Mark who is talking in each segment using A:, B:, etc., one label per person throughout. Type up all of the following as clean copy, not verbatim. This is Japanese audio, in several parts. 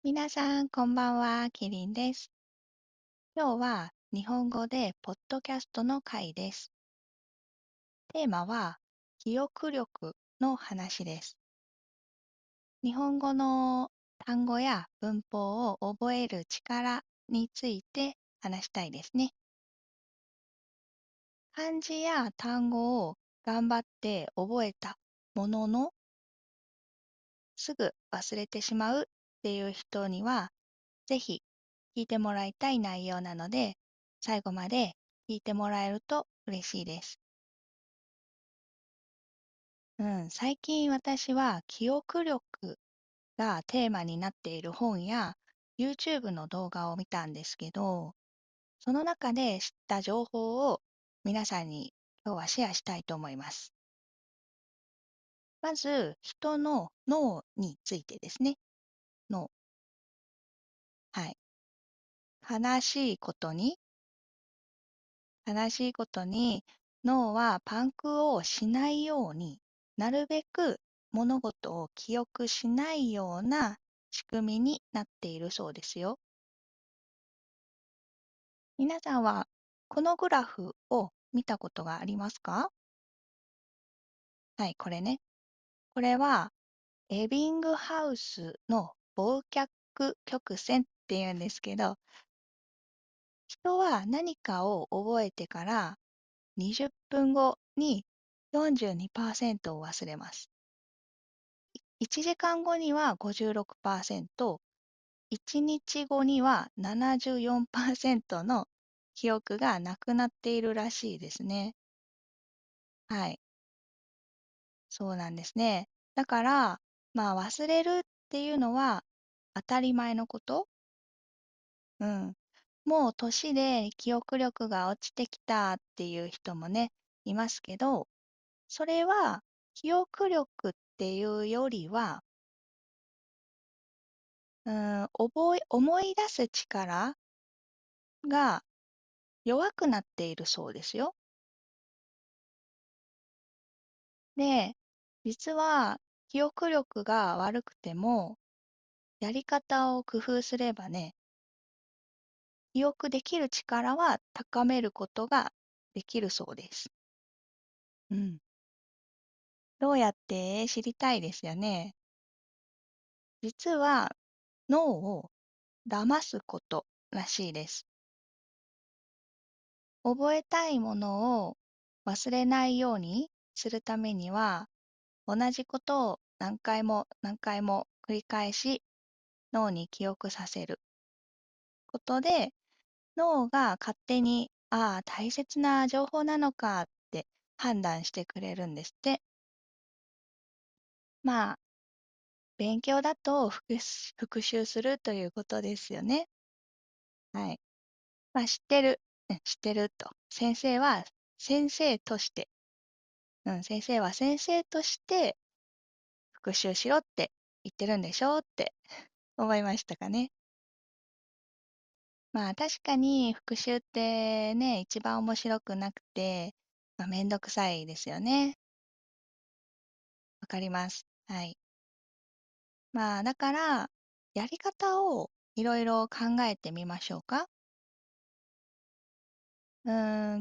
A: 皆さん、こんばんは。キリンです。今日は日本語でポッドキャストの回です。テーマは記憶力の話です。日本語の単語や文法を覚える力について話したいですね。漢字や単語を頑張って覚えたものの、すぐ忘れてしまうっていう人には、ぜひ聞いてもらいたい内容なので、最後まで聞いてもらえると嬉しいです。最近私は記憶力がテーマになっている本や YouTube の動画を見たんですけど、その中で知った情報を皆さんに今日はシェアしたいと思います。まず、人の脳についてですね。脳。はい。悲しいことに悲しいことに脳はパンクをしないようになるべく物事を記憶しないような仕組みになっているそうですよ。皆さんはこのグラフを見たことがありますか？はい、これね。これはエビングハウスの忘却曲線っていうんですけど、人は何かを覚えてから20分後に42%を忘れます。1時間後には56%、1日後には74%の記憶がなくなっているらしいですね。はい、そうなんですね。だから、忘れるっていうのは当たり前のこと。うん。もう年で記憶力が落ちてきたっていう人もね、いますけど、それは記憶力っていうよりは、思い出す力が弱くなっているそうですよ。で、実は記憶力が悪くても、やり方を工夫すればね、記憶できる力は高めることができるそうです。うん。どうやって知りたいですよね。実は脳を騙すことらしいです。覚えたいものを忘れないようにするためには、同じことを何回も何回も繰り返し脳に記憶させることで、脳が勝手に、ああ、大切な情報なのかって判断してくれるんですって。まあ、勉強だと復習するということですよね。はい。知ってる。知ってると。先生は先生として、先生は先生として復習しろって言ってるんでしょって思いましたかね。確かに復習ってね、一番面白くなくて、めんどくさいですよね。わかります。はい。だから、やり方をいろいろ考えてみましょうか。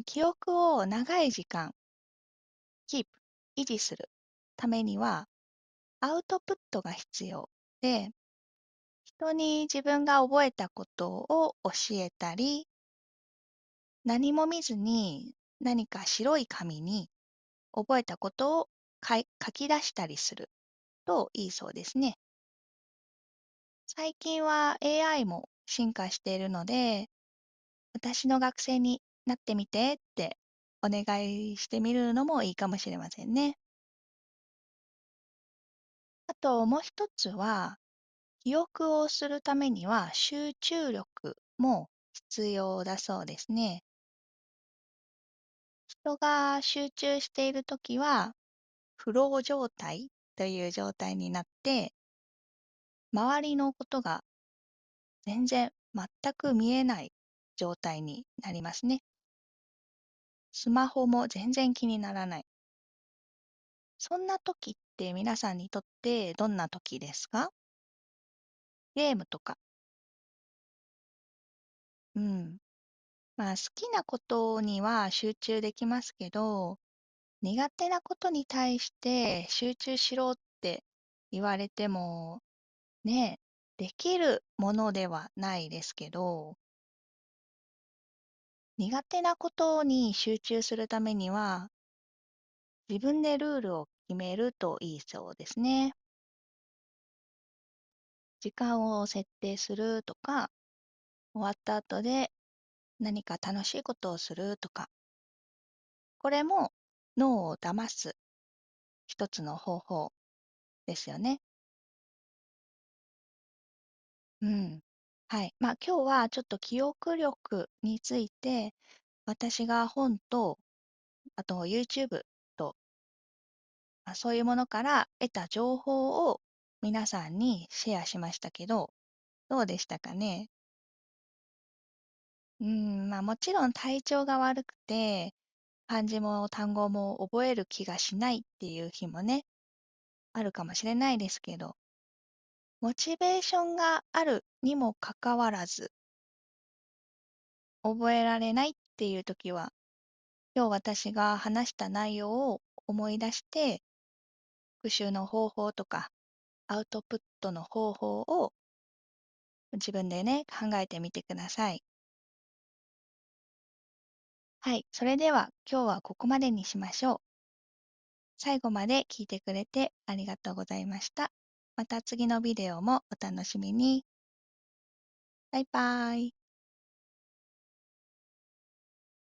A: 記憶を長い時間、キープ、維持するためには、アウトプットが必要で、人に自分が覚えたことを教えたり、何も見ずに何か白い紙に覚えたことを書き出したりするといいそうですね。最近は AI も進化しているので、私の学生になってみてってお願いしてみるのもいいかもしれませんね。あともう一つは、記憶をするためには集中力も必要だそうですね。人が集中しているときは、フロー状態という状態になって、周りのことが全然全く見えない状態になりますね。スマホも全然気にならない。そんな時って皆さんにとってどんな時ですか？ゲームとか、うん。まあ好きなことには集中できますけど、苦手なことに対して集中しろって言われても、ね、できるものではないですけど、苦手なことに集中するためには、自分でルールを決めるといいそうですね。時間を設定するとか、終わった後で何か楽しいことをするとか、これも脳を騙す一つの方法ですよね。うん。はい。まあ今日はちょっと記憶力について、私が本と、あと YouTube と、まあ、そういうものから得た情報を皆さんにシェアしましたけど、どうでしたかね。うん、まあもちろん体調が悪くて、漢字も単語も覚える気がしないっていう日もね、あるかもしれないですけど、モチベーションがあるにもかかわらず、覚えられないっていう時は、今日私が話した内容を思い出して、復習の方法とか、アウトプットの方法を自分でね、考えてみてください。はい、それでは今日はここまでにしましょう。最後まで聞いてくれてありがとうございました。また次のビデオもお楽しみに。バイバーイ。